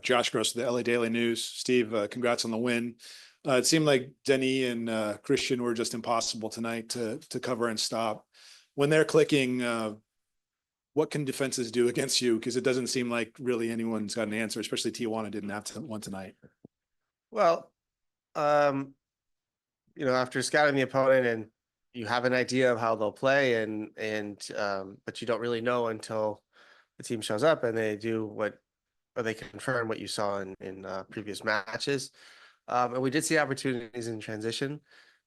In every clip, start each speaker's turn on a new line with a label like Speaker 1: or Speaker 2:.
Speaker 1: Josh Gross, the LA Daily News. Steve, congrats on the win. It seemed like Denny and Christian were just impossible tonight to cover and stop. When they're clicking, what can defenses do against you? Because it doesn't seem like really anyone's got an answer, especially Tijuana didn't have one tonight.
Speaker 2: Well, after scouting the opponent and you have an idea of how they'll play but you don't really know until the team shows up and they do or they confirm what you saw in previous matches. And we did see opportunities in transition,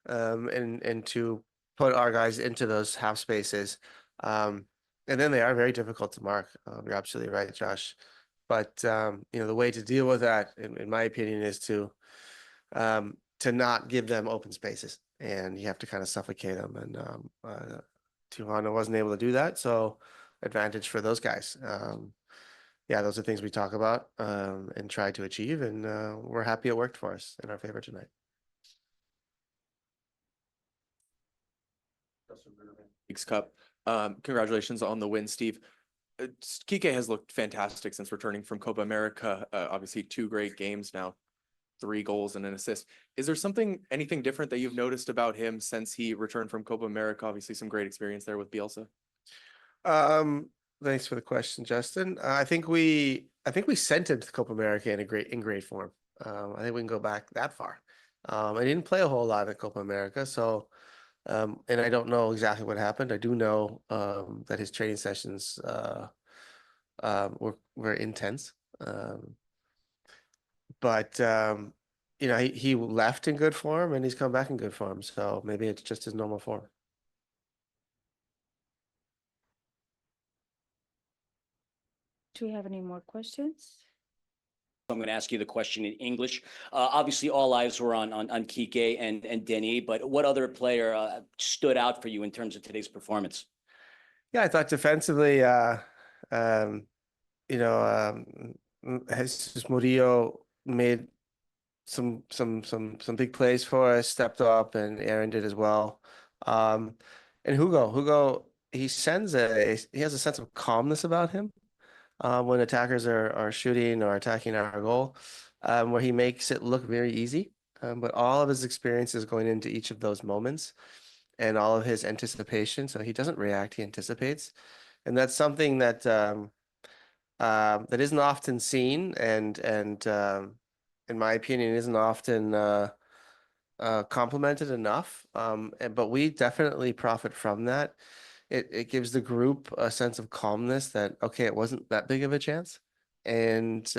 Speaker 2: and to put our guys into those half spaces. And then they are very difficult to mark. You're absolutely right, Josh. But the way to deal with that, in my opinion, is to not give them open spaces, and you have to kind of suffocate them. And Tijuana wasn't able to do that, so advantage for those guys. Yeah, those are things we talk about and try to achieve, and we're happy it worked for us in our favor tonight.
Speaker 3: Leagues Cup. Congratulations on the win, Steve. Kike has looked fantastic since returning from Copa America. Obviously, 2 great games now, 3 goals and an assist. Is there anything different that you've noticed about him since he returned from Copa America? Obviously, some great experience there with Bielsa.
Speaker 2: Thanks for the question, Justin. I think we sent him to Copa America in great form. I think we can go back that far. I didn't play a whole lot in Copa America, so and I don't know exactly what happened. I do know that his training sessions were intense. But he left in good form and he's come back in good form. So maybe it's just his normal form.
Speaker 4: Do we have any more questions?
Speaker 5: I'm going to ask you the question in English. Obviously, all eyes were on Kike and Denny, but what other player stood out for you in terms of today's performance?
Speaker 2: Yeah, I thought defensively, Jesus Murillo made some big plays for us, stepped up, and Aaron did as well. And Juego, he has a sense of calmness about him. When attackers are shooting or attacking our goal, where he makes it look very easy. But all of his experiences going into each of those moments and all of his anticipation. So he doesn't react, he anticipates. And that's something that that isn't often seen and in my opinion, isn't often complimented enough. But we definitely profit from that. It gives the group a sense of calmness that, okay, it wasn't that big of a chance. And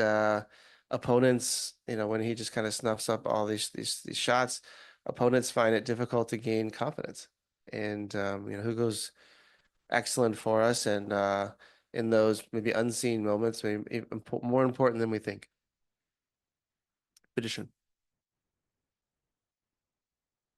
Speaker 2: opponents, when he just kind of snuffs up all these shots, opponents find it difficult to gain confidence. And, Hugo's excellent for us. And in those maybe unseen moments, maybe more important than we think. Petition.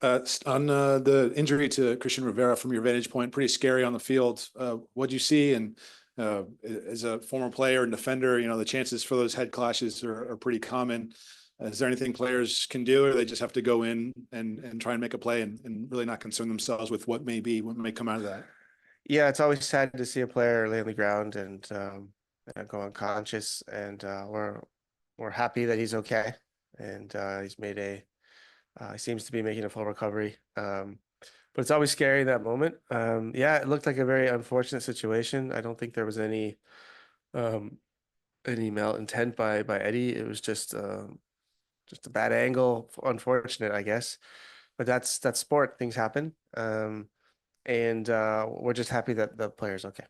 Speaker 1: On the injury to Christian Rivera, from your vantage point, pretty scary on the field. What do you see? And as a former player and defender, the chances for those head clashes are pretty common. Is there anything players can do, or they just have to go in and try and make a play and really not concern themselves with what may come out of that?
Speaker 2: Yeah, it's always sad to see a player lay on the ground and go unconscious. And we're happy that he's okay, and he's made he seems to be making a full recovery. But it's always scary in that moment. Yeah, it looked like a very unfortunate situation. I don't think there was any malintent by Eddie. It was just a bad angle. Unfortunate, I guess. But that's sport. Things happen. And we're just happy that the player's okay.